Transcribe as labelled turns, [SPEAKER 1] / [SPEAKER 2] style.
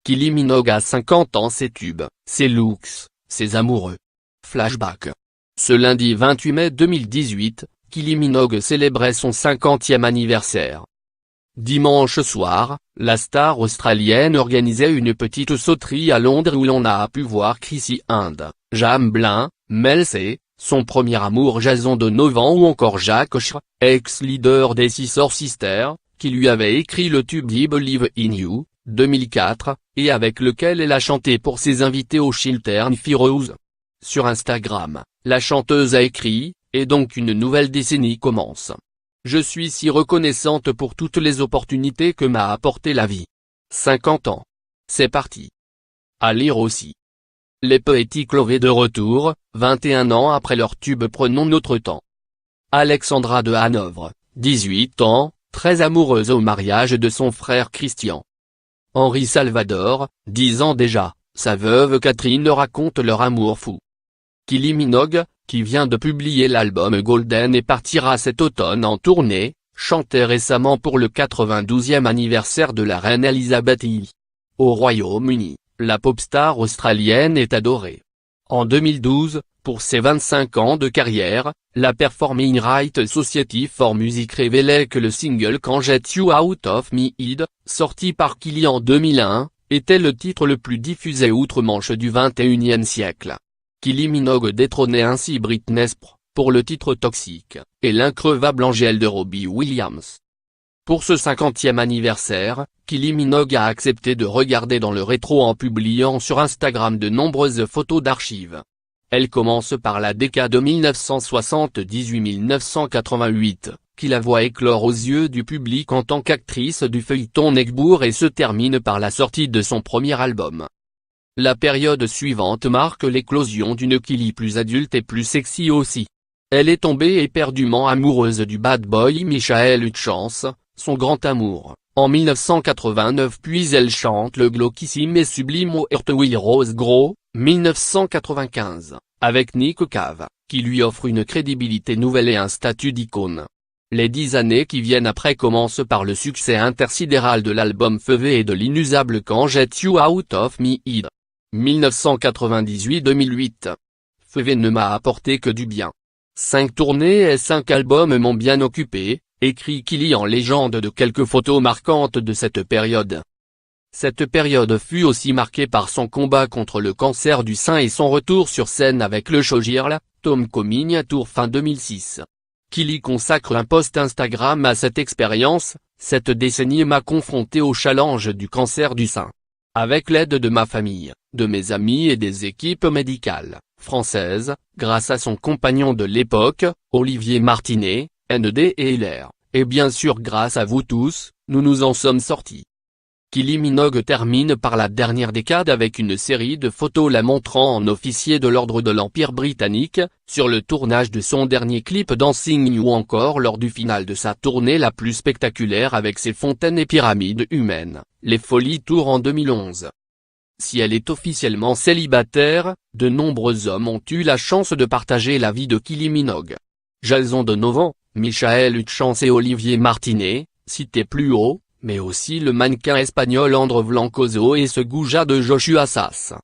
[SPEAKER 1] Kylie Minogue a 50 ans. Ses tubes, ses looks, ses amoureux. Flashback. Ce lundi 28 mai 2018, Kylie Minogue célébrait son 50e anniversaire. Dimanche soir, la star australienne organisait une petite sauterie à Londres où l'on a pu voir Chrissy Hynde, James Blin, Mel C, son premier amour Jason Donovan ou encore Jack Oshra, ex-leader des Scissor Sisters, qui lui avait écrit le tube I Believe in You, 2004, et avec lequel elle a chanté pour ses invités au Chiltern Heroes. Sur Instagram, la chanteuse a écrit « Et donc une nouvelle décennie commence. Je suis si reconnaissante pour toutes les opportunités que m'a apporté la vie. 50 ans. C'est parti. » À lire aussi. Les Poetic Lovers de retour, 21 ans après leur tube Prenons notre temps. Alexandra de Hanovre, 18 ans, très amoureuse au mariage de son frère Christian. Henri Salvador, 10 ans déjà, sa veuve Catherine raconte leur amour fou. Kylie Minogue, qui vient de publier l'album Golden et partira cet automne en tournée, chantait récemment pour le 92e anniversaire de la reine Elisabeth II. Au Royaume-Uni, la pop star australienne est adorée. En 2012, pour ses 25 ans de carrière, la Performing Rights Society for Music révélait que le single Can't Get You Out of My Head, sorti par Kylie en 2001, était le titre le plus diffusé outre-Manche du XXIe siècle. Kylie Minogue détrônait ainsi Britney Spears, pour le titre Toxic, et l'increvable Angèle de Robbie Williams. Pour ce 50e anniversaire, Kylie Minogue a accepté de regarder dans le rétro en publiant sur Instagram de nombreuses photos d'archives. Elle commence par la décade 1978-1988, qui la voit éclore aux yeux du public en tant qu'actrice du feuilleton Neighbours et se termine par la sortie de son premier album. La période suivante marque l'éclosion d'une Kylie plus adulte et plus sexy aussi. Elle est tombée éperdument amoureuse du bad boy Michael Hutchence, son grand amour, en 1989 puis elle chante le glauquissime et sublime Oh Earth Will Rose Grow, 1995, avec Nick Cave, qui lui offre une crédibilité nouvelle et un statut d'icône. Les 10 années qui viennent après commencent par le succès intersidéral de l'album Feuve et de l'inusable Can't Get You Out of My Head. 1998-2008. Feuve ne m'a apporté que du bien. 5 tournées et 5 albums m'ont bien occupé, écrit Kylie en légende de quelques photos marquantes de cette période. Cette période fut aussi marquée par son combat contre le cancer du sein et son retour sur scène avec le showgirl, Tomco Miniatour fin 2006. Kylie consacre un post Instagram à cette expérience, cette décennie m'a confronté au challenge du cancer du sein. Avec l'aide de ma famille, de mes amis et des équipes médicales françaises, grâce à son compagnon de l'époque, Olivier Martinet, ND et LR, et bien sûr grâce à vous tous, nous nous en sommes sortis. Kylie Minogue termine par la dernière décade avec une série de photos la montrant en officier de l'ordre de l'Empire britannique, sur le tournage de son dernier clip Dancing ou encore lors du final de sa tournée la plus spectaculaire avec ses fontaines et pyramides humaines, les Folies Tour en 2011. Si elle est officiellement célibataire, de nombreux hommes ont eu la chance de partager la vie de Kylie Minogue. Jason Donovan, Michael Hutchence et Olivier Martinet, cités plus haut, mais aussi le mannequin espagnol André Blancozo et ce goujat de Joshua Sass.